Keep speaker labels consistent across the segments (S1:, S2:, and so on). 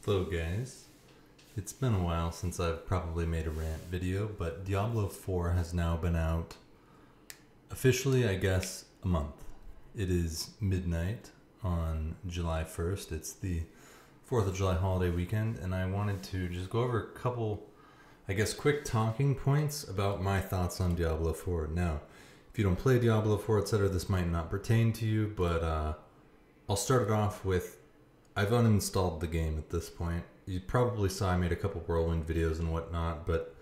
S1: Hello guys, it's been a while since I've probably made a rant video, but Diablo 4 has now been out officially, I guess, a month. It is midnight on July 1st. It's the 4th of July holiday weekend, and I wanted to just go over a couple, I guess, quick talking points about my thoughts on Diablo 4. Now, if you don't play Diablo 4, etc., this might not pertain to you, but I'll start it off with I've uninstalled the game at this point. You probably saw I made a couple whirlwind videos and whatnot, but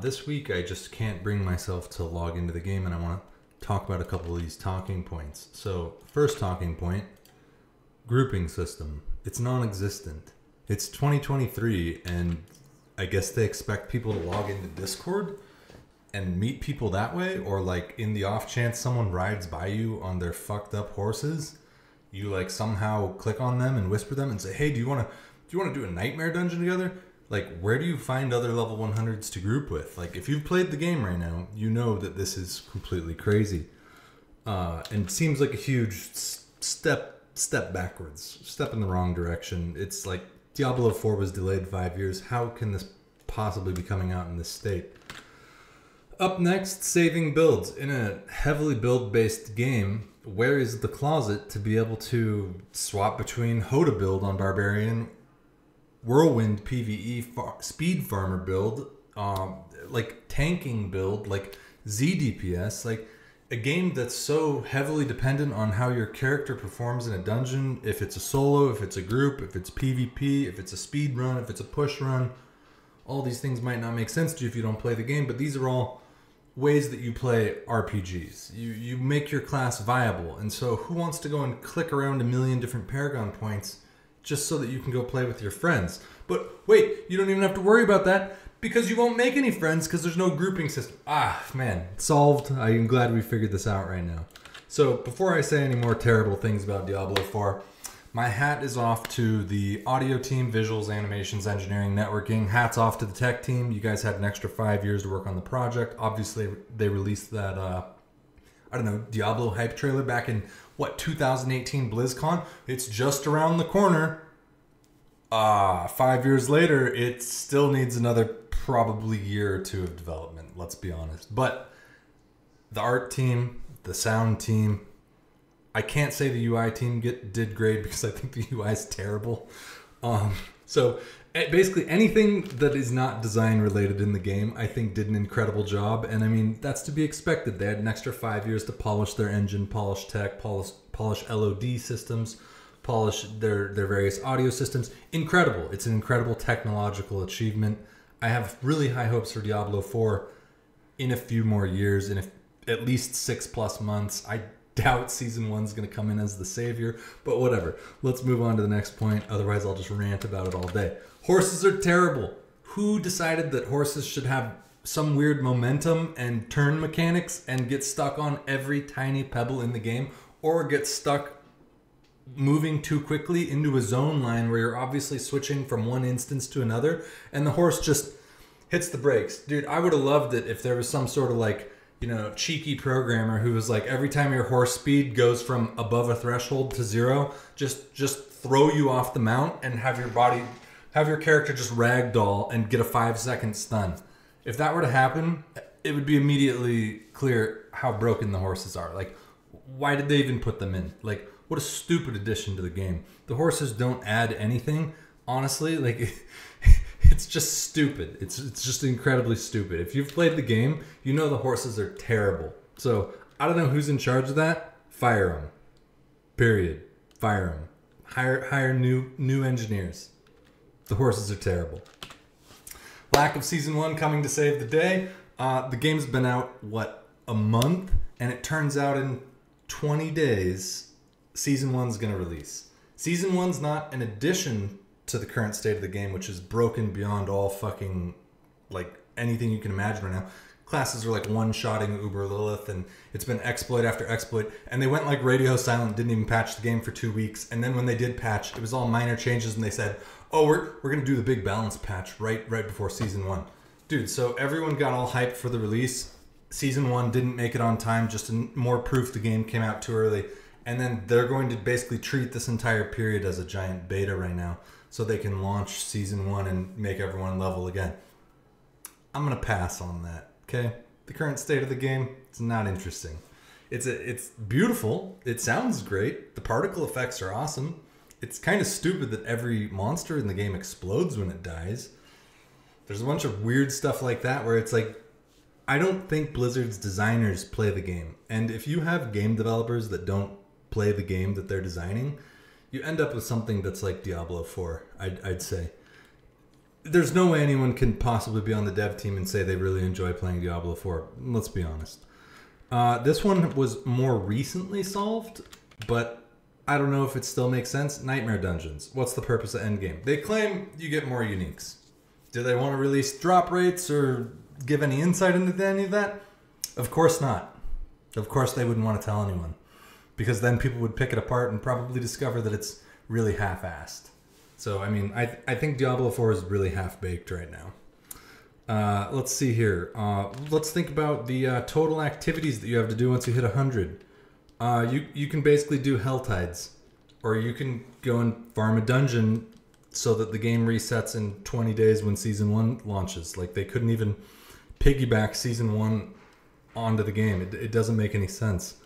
S1: this week I just can't bring myself to log into the game, and I want to talk about a couple of these talking points. So, first talking point, grouping system. It's non-existent. It's 2023, and I guess they expect people to log into Discord and meet people that way, or like in the off chance someone rides by you on their fucked up horses, you like somehow click on them and whisper them and say, hey, do you want to do a nightmare dungeon together? Like, where do you find other level 100s to group with? Like, if you've played the game right now, you know that this is completely crazy. And it seems like a huge step backwards, step in the wrong direction. It's like Diablo 4 was delayed 5 years. How can this possibly be coming out in this state? Up next, saving builds. In a heavily build-based game, where is the closet to be able to swap between Hoda build on Barbarian, Whirlwind PvE, Speed Farmer build, like tanking build, like ZDPS, like a game that's so heavily dependent on how your character performs in a dungeon, if it's a solo, if it's a group, if it's PvP, if it's a speed run, if it's a push run. All these things might not make sense to you if you don't play the game, but these are all ways that you play RPGs. You make your class viable, and so who wants to go and click around a million different Paragon points just so that you can go play with your friends? But wait, you don't even have to worry about that because you won't make any friends because there's no grouping system. Ah, man, solved. I am glad we figured this out right now. So before I say any more terrible things about Diablo 4, my hat is off to the audio team, visuals, animations, engineering, networking. Hats off to the tech team. You guys had an extra 5 years to work on the project. Obviously, they released that, I don't know, Diablo hype trailer back in, 2018 BlizzCon? It's just around the corner. 5 years later, it still needs another probably year or two of development, let's be honest. But the art team, the sound team, I can't say the UI team did great because I think the UI is terrible. So basically anything that is not design related in the game, I think did an incredible job. And I mean, that's to be expected. They had an extra 5 years to polish their engine, polish tech, polish LOD systems, polish their various audio systems. Incredible. It's an incredible technological achievement. I have really high hopes for Diablo 4 in a few more years, in at least 6+ months. I doubt season 1's going to come in as the savior, but whatever. Let's move on to the next point. Otherwise, I'll just rant about it all day. Horses are terrible. Who decided that horses should have some weird momentum and turn mechanics and get stuck on every tiny pebble in the game, or get stuck moving too quickly into a zone line where you're obviously switching from one instance to another and the horse just hits the brakes? Dude, I would have loved it if there was some sort of like, cheeky programmer who was like, every time your horse speed goes from above a threshold to 0, just throw you off the mount and have your character just ragdoll and get a 5-second stun. If that were to happen, it would be immediately clear how broken the horses are. Like, why did they even put them in? Like, what a stupid addition to the game. The horses don't add anything, honestly. Like, it's just stupid. It's just incredibly stupid. If you've played the game, you know the horses are terrible. So I don't know who's in charge of that. Fire them. Period. Fire them. Hire new engineers. The horses are terrible. Lack of season 1 coming to save the day. The game's been out, a month? And it turns out in 20 days, season 1's going to release. Season 1's not an addition to the current state of the game, which is broken beyond all fucking, like, anything you can imagine right now. Classes are like one-shotting Uber Lilith, and it's been exploit after exploit, and they went like radio silent, didn't even patch the game for 2 weeks, and then when they did patch, it was all minor changes, and they said, oh, we're gonna do the big balance patch right before season 1. Dude, so everyone got all hyped for the release. Season 1 didn't make it on time, just more proof the game came out too early. And then they're going to basically treat this entire period as a giant beta right now, so they can launch season 1 and make everyone level again. I'm gonna pass on that. Okay, the current state of the game, it's not interesting. It's beautiful. It sounds great. The particle effects are awesome. It's kind of stupid that every monster in the game explodes when it dies. There's a bunch of weird stuff like that where it's like, I don't think Blizzard's designers play the game. And if you have game developers that don't play the game that they're designing, you end up with something that's like Diablo 4, I'd say. There's no way anyone can possibly be on the dev team and say they really enjoy playing Diablo 4. Let's be honest. This one was more recently solved, but I don't know if it still makes sense. Nightmare Dungeons. What's the purpose of Endgame? They claim you get more uniques. Do they want to release drop rates or give any insight into any of that? Of course not. Of course they wouldn't want to tell anyone, because then people would pick it apart and probably discover that it's really half-assed. So, I mean, I think Diablo 4 is really half-baked right now. Let's see here. Let's think about the total activities that you have to do once you hit 100. You can basically do Hell Tides, or you can go and farm a dungeon so that the game resets in 20 days when Season 1 launches. Like, they couldn't even piggyback Season 1 onto the game. It doesn't make any sense.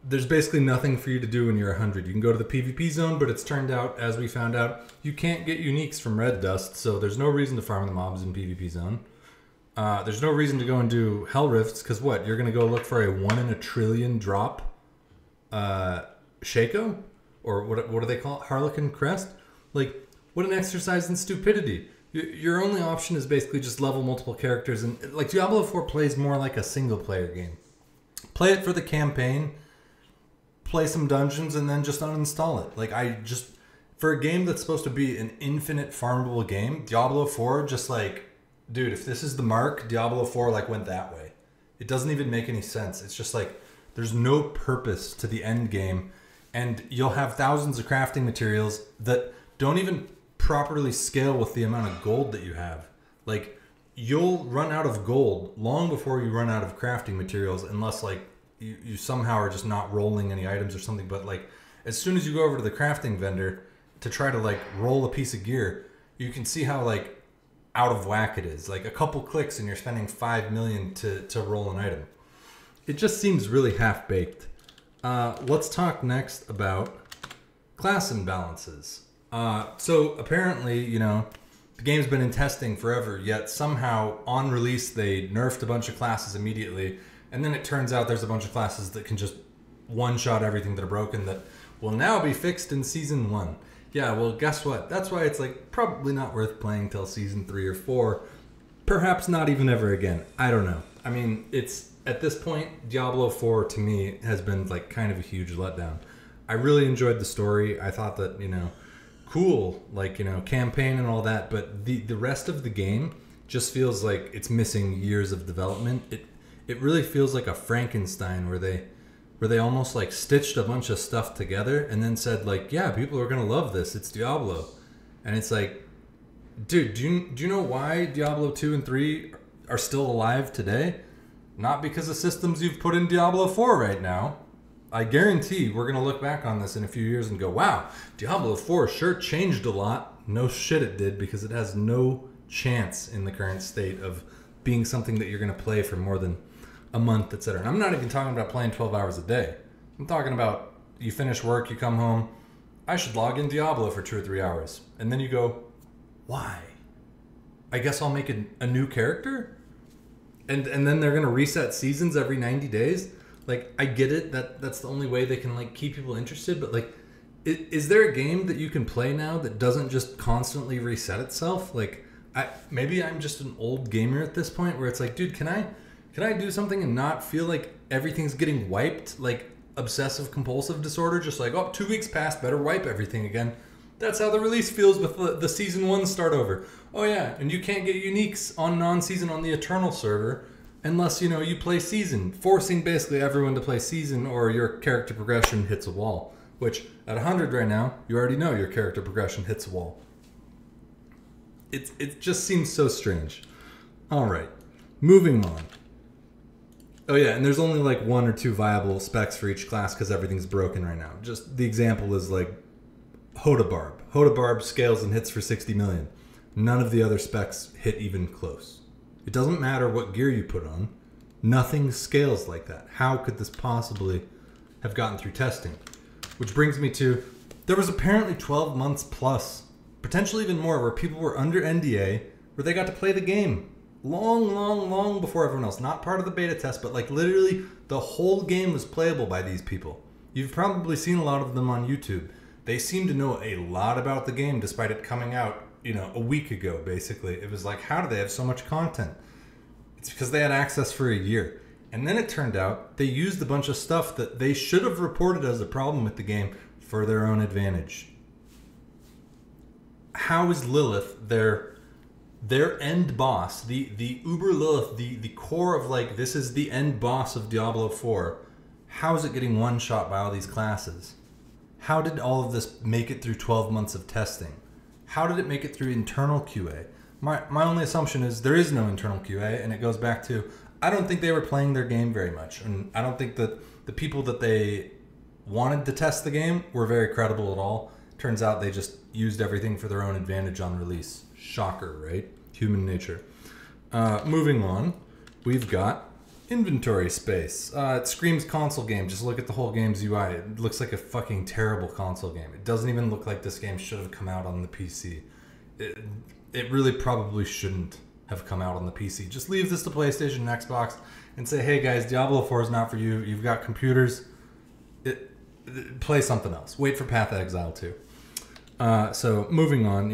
S1: There's basically nothing for you to do when you're 100. You can go to the PvP zone, but it's turned out, as we found out, you can't get uniques from Red Dust, so there's no reason to farm the mobs in PvP zone. There's no reason to go and do Hell Rifts, because what? You're going to go look for a 1 in a trillion drop Shaco? Or what do they call it? Harlequin Crest? Like, what an exercise in stupidity. Your only option is basically just level multiple characters, and like Diablo 4 plays more like a single player game. Play it for the campaign, play some dungeons, and then just uninstall it. Like, for a game that's supposed to be an infinite farmable game, Diablo 4 just like, dude, if this is the mark, Diablo 4 like went that way. It doesn't even make any sense. It's just like, there's no purpose to the end game, and you'll have thousands of crafting materials that don't even properly scale with the amount of gold that you have. Like, you'll run out of gold long before you run out of crafting materials, unless like you somehow are just not rolling any items or something. But like, as soon as you go over to the crafting vendor to try to like roll a piece of gear, you can see how like out of whack it is. Like, a couple clicks and you're spending 5 million to roll an item. It just seems really half-baked. Let's talk next about class imbalances. So apparently, you know, the game's been in testing forever, yet somehow on release they nerfed a bunch of classes immediately, and then it turns out there's a bunch of classes that can just one-shot everything that are broken that will now be fixed in Season 1. Yeah, well, guess what? That's why it's like probably not worth playing till Season 3 or 4. Perhaps not even ever again. I don't know. I mean, it's at this point, Diablo 4 to me has been like kind of a huge letdown. I really enjoyed the story. I thought that, you know, cool, like, you know, campaign and all that, but the rest of the game just feels like it's missing years of development. It really feels like a Frankenstein where they almost like stitched a bunch of stuff together and then said like, yeah, people are gonna love this. It's Diablo, and it's like, dude, do you know why Diablo 2 and 3 are still alive today? Not because of systems you've put in Diablo 4 right now. I guarantee we're going to look back on this in a few years and go, wow, Diablo 4 sure changed a lot. No shit it did, because it has no chance in the current state of being something that you're going to play for more than a month, etc. And I'm not even talking about playing 12 hours a day. I'm talking about you finish work, you come home, I should log in Diablo for 2 or 3 hours. And then you go, why? I guess I'll make a new character? And then they're going to reset seasons every 90 days? Like, I get it, that's the only way they can like keep people interested, but like, is there a game that you can play now that doesn't just constantly reset itself? Like, maybe I'm just an old gamer at this point where it's like, dude, can I do something and not feel like everything's getting wiped? Like obsessive compulsive disorder, just like, oh, 2 weeks passed, better wipe everything again. That's how the release feels with the Season 1 start over. Oh yeah, and you can't get uniques on non-season on the Eternal server unless, you know, you play Season, forcing basically everyone to play Season or your character progression hits a wall. Which, at 100 right now, you already know your character progression hits a wall. It just seems so strange. Alright, moving on. Oh yeah, and there's only like 1 or 2 viable specs for each class because everything's broken right now. Just the example is like Hodabarb. Hodabarb scales and hits for 60 million. None of the other specs hit even close. It doesn't matter what gear you put on. Nothing scales like that. How could this possibly have gotten through testing? Which brings me to, there was apparently 12 months plus, potentially even more, where people were under NDA, where they got to play the game. Long before everyone else. Not part of the beta test, but like literally the whole game was playable by these people. You've probably seen a lot of them on YouTube. They seem to know a lot about the game despite it coming out, a week ago, basically. It was like, how do they have so much content? It's because they had access for a year. And then it turned out they used a bunch of stuff that they should have reported as a problem with the game for their own advantage. How is Lilith their end boss, the Uber Lilith, the core of like, this is the end boss of Diablo 4. How is it getting one shot by all these classes? How did all of this make it through 12 months of testing? How did it make it through internal QA? My only assumption is there is no internal QA, and it goes back to, I don't think they were playing their game very much. And I don't think that the people that they wanted to test the game were very credible at all. Turns out they just used everything for their own advantage on release. Shocker, right? Human nature. Moving on, we've got inventory space. It screams console game. Just look at the whole game's UI. It looks like a fucking terrible console game. It doesn't even look like this game should have come out on the PC. It really probably shouldn't have come out on the PC. Just leave this to PlayStation and Xbox and say, hey guys, Diablo 4 is not for you. You've got computers. Play something else. Wait for Path of Exile 2. So moving on,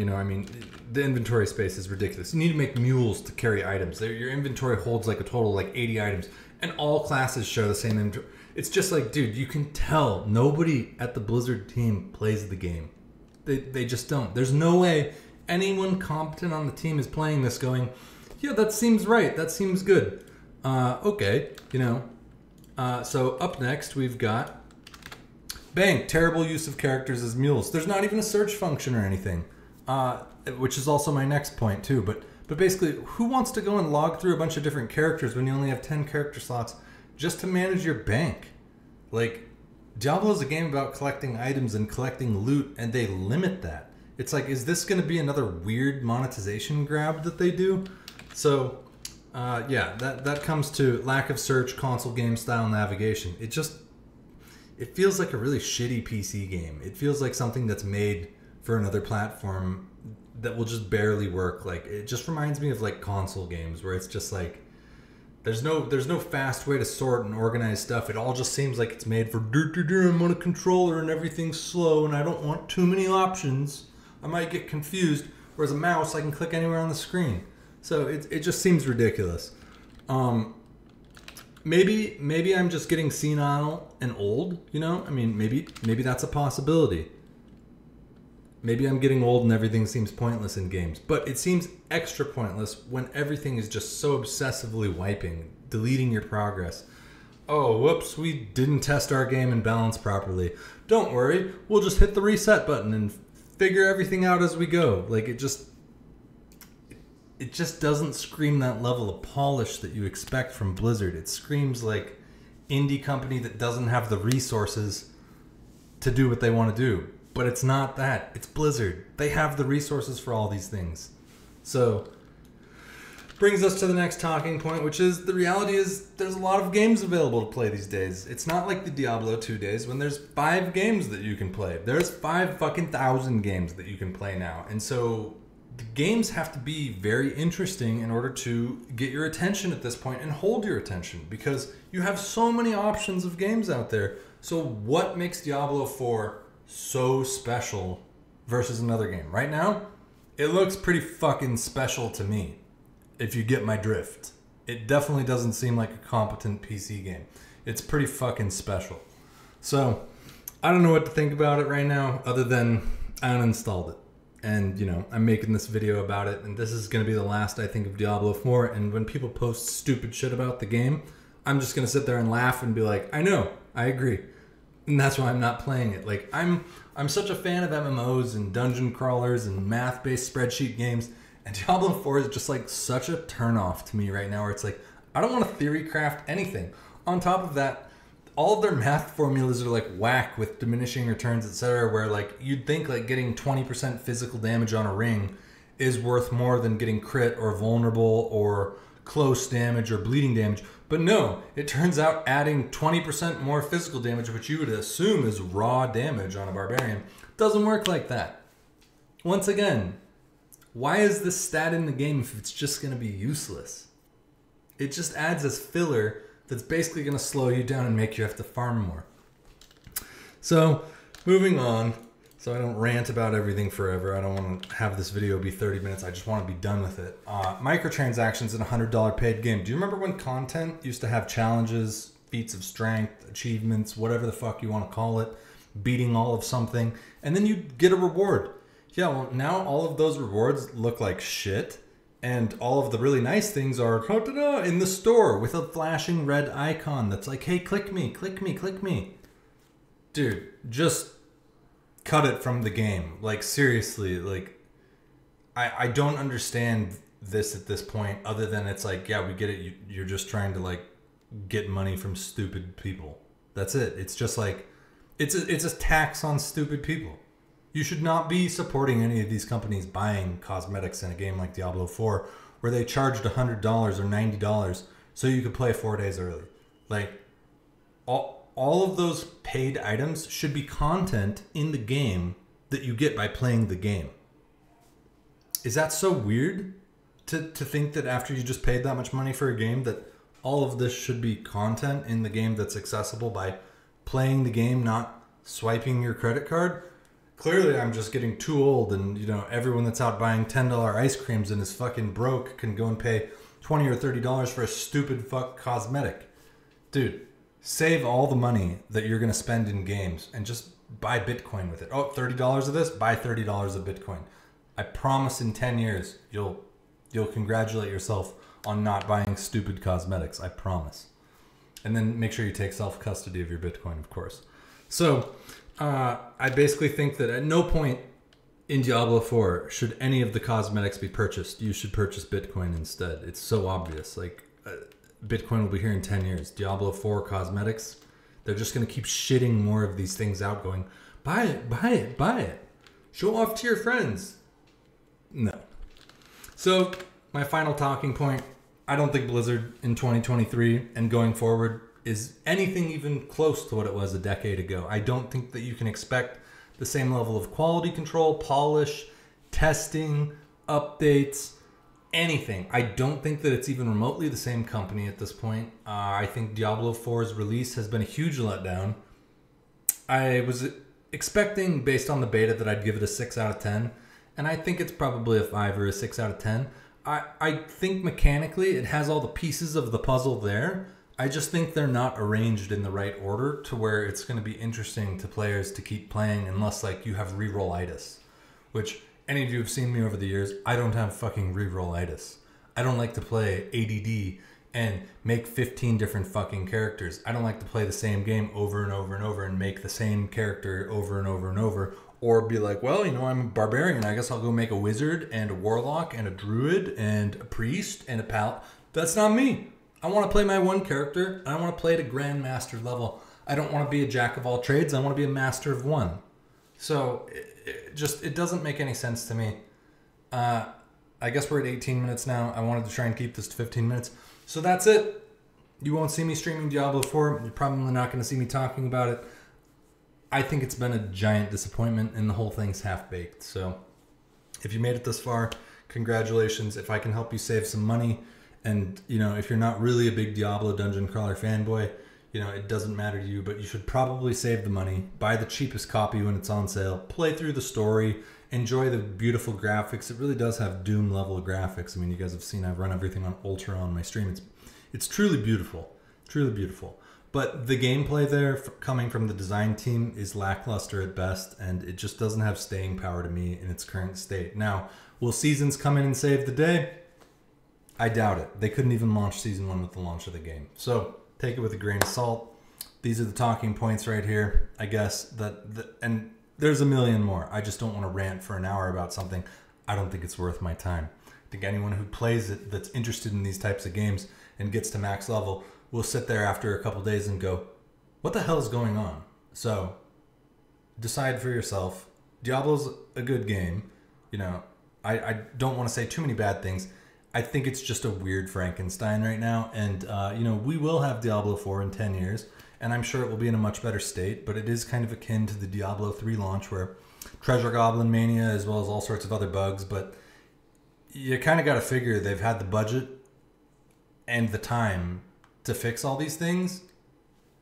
S1: the inventory space is ridiculous. You need to make mules to carry items. Your inventory holds like a total like 80 items, and all classes share the same inventory. It's just like, dude, you can tell nobody at the Blizzard team plays the game. They just don't. There's no way anyone competent on the team is playing this going, yeah, that seems right. That seems good. Okay, so up next we've got Bang, terrible use of characters as mules. There's not even a search function or anything, which is also my next point too. But basically, who wants to go and log through a bunch of different characters when you only have 10 character slots just to manage your bank? Like, Diablo is a game about collecting items and collecting loot, and they limit that. It's like, is this going to be another weird monetization grab that they do? So, yeah, that comes to lack of search, console game style navigation. It feels like a really shitty PC game. It feels like something that's made for another platform that will just barely work. Like, it just reminds me of like console games where it's just like there's no fast way to sort and organize stuff. It all just seems like it's made for I'm on a controller and everything's slow and I don't want too many options. I might get confused. Whereas a mouse, I can click anywhere on the screen. So it just seems ridiculous. Maybe I'm just getting senile and old, maybe that's a possibility. Maybe I'm getting old and everything seems pointless in games, but it seems extra pointless when everything is just so obsessively wiping, deleting your progress. Oh, whoops, we didn't test our game and balance properly. Don't worry, we'll just hit the reset button and figure everything out as we go. Like, it just doesn't scream that level of polish that you expect from Blizzard. It screams like indie company that doesn't have the resources to do what they want to do. But it's not that. It's Blizzard. They have the resources for all these things. So, brings us to the next talking point, which is the reality is there's a lot of games available to play these days. It's not like the Diablo 2 days when there's 5 games that you can play. There's 5,000 games that you can play now. And so the games have to be very interesting in order to get your attention at this point and hold your attention because you have so many options of games out there. So what makes Diablo 4 so special versus another game? Right now, it looks pretty fucking special to me, if you get my drift. It definitely doesn't seem like a competent PC game. It's pretty fucking special. So, I don't know what to think about it right now, other than I uninstalled it. And, I'm making this video about it, and this is going to be the last I think of Diablo 4, and when people post stupid shit about the game, I'm just going to sit there and laugh and be like, I know, I agree. And that's why I'm not playing it. Like, I'm such a fan of MMOs and dungeon crawlers and math-based spreadsheet games, and Diablo 4 is just like such a turnoff to me right now where it's like, I don't want to theory craft anything. On top of that, all of their math formulas are like whack with diminishing returns, etc. Where like you'd think like getting 20% physical damage on a ring is worth more than getting crit or vulnerable or close damage or bleeding damage. But no, it turns out adding 20% more physical damage, which you would assume is raw damage on a barbarian, doesn't work like that. Once again, why is this stat in the game if it's just going to be useless? It just adds as filler that's basically going to slow you down and make you have to farm more. So, moving on, so I don't rant about everything forever. I don't want to have this video be 30 minutes. I just want to be done with it. Microtransactions in a $100 paid game. Do you remember when content used to have challenges, feats of strength, achievements, whatever the fuck you want to call it, beating all of something, and then you'd get a reward? Yeah, well, now all of those rewards look like shit. And all of the really nice things are in the store with a flashing red icon that's like, hey, click me, click me, click me. Dude, just cut it from the game. Like, seriously, like, I don't understand this at this point other than it's like, yeah, we get it. You're just trying to, like, get money from stupid people. That's it. It's just like, it's a tax on stupid people. You should not be supporting any of these companies buying cosmetics in a game like Diablo 4 where they charged $100 or $90 so you could play 4 days early. Like, all of those paid items should be content in the game that you get by playing the game. Is that so weird to think that after you just paid that much money for a game that all of this should be content in the game that's accessible by playing the game, not swiping your credit card? Clearly, I'm just getting too old, and you know everyone that's out buying $10 ice creams and is fucking broke can go and pay $20 or $30 for a stupid fuck cosmetic. Dude, save all the money that you're gonna spend in games and just buy Bitcoin with it. Oh, $30 of this? Buy $30 of Bitcoin. I promise in 10 years you'll congratulate yourself on not buying stupid cosmetics. I promise. And then make sure you take self-custody of your Bitcoin, of course. So, I basically think that at no point in Diablo 4 should any of the cosmetics be purchased. You should purchase Bitcoin instead. It's so obvious. Like, Bitcoin will be here in 10 years. Diablo 4 cosmetics, they're just going to keep shitting more of these things out going, buy it, buy it, buy it. Show off to your friends. No. So, my final talking point, I don't think Blizzard in 2023 and going forward is anything even close to what it was a decade ago. I don't think that you can expect the same level of quality control, polish, testing, updates, anything. I don't think that it's even remotely the same company at this point. I think Diablo 4's release has been a huge letdown. I was expecting, based on the beta, that I'd give it a 6 out of 10, and I think it's probably a 5 or a 6 out of 10. I think mechanically it has all the pieces of the puzzle there. I just think they're not arranged in the right order to where it's going to be interesting to players to keep playing unless like you have reroll-itis, which any of you have seen me over the years, I don't have fucking reroll-itis. I don't like to play ADD and make 15 different fucking characters. I don't like to play the same game over and over and over and make the same character over and over and over, or be like, well, you know, I'm a barbarian. I guess I'll go make a wizard and a warlock and a druid and a priest and a paladin. That's not me. I want to play my one character, and I want to play at a grandmaster level. I don't want to be a jack of all trades. I want to be a master of one. So it doesn't make any sense to me. I guess we're at 18 minutes now. I wanted to try and keep this to 15 minutes. So that's it. You won't see me streaming Diablo 4. You're probably not going to see me talking about it. I think it's been a giant disappointment, and the whole thing's half-baked. So if you made it this far, congratulations. If I can help you save some money, and, you know, if you're not really a big Diablo dungeon crawler fanboy, you know, it doesn't matter to you, but you should probably save the money, buy the cheapest copy when it's on sale, play through the story, enjoy the beautiful graphics. It really does have Doom level graphics. I mean, you guys have seen I've run everything on Ultra on my stream. It's truly beautiful, truly beautiful. But the gameplay there, coming from the design team, is lackluster at best, and it just doesn't have staying power to me in its current state. Now, will Seasons come in and save the day? I doubt it. They couldn't even launch Season 1 with the launch of the game. So, take it with a grain of salt. These are the talking points right here, I guess. And there's a million more. I just don't want to rant for an hour about something. I don't think it's worth my time. I think anyone who plays it that's interested in these types of games and gets to max level will sit there after a couple days and go, what the hell is going on? So decide for yourself. Diablo's a good game. You know, I don't want to say too many bad things. I think it's just a weird Frankenstein right now. And, you know, we will have Diablo 4 in 10 years. And I'm sure it will be in a much better state. But it is kind of akin to the Diablo 3 launch where Treasure Goblin Mania as well as all sorts of other bugs. But you kind of got to figure they've had the budget and the time to fix all these things.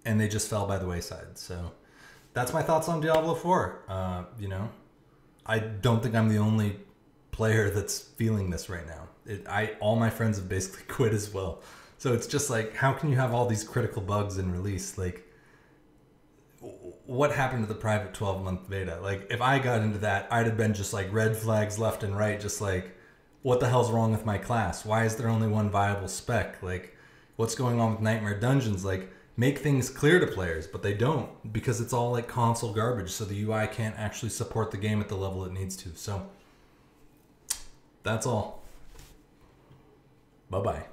S1: And they just fell by the wayside. So that's my thoughts on Diablo 4. You know, I don't think I'm the only player that's feeling this right now. All my friends have basically quit as well. So it's just like, how can you have all these critical bugs in release? Like, what happened to the private 12-month beta? Like, if I got into that, I'd have been just like red flags left and right, just like, what the hell's wrong with my class? Why is there only one viable spec? Like, what's going on with Nightmare Dungeons? Like, make things clear to players, but they don't, because it's all like console garbage, so the UI can't actually support the game at the level it needs to. So that's all. Bye-bye.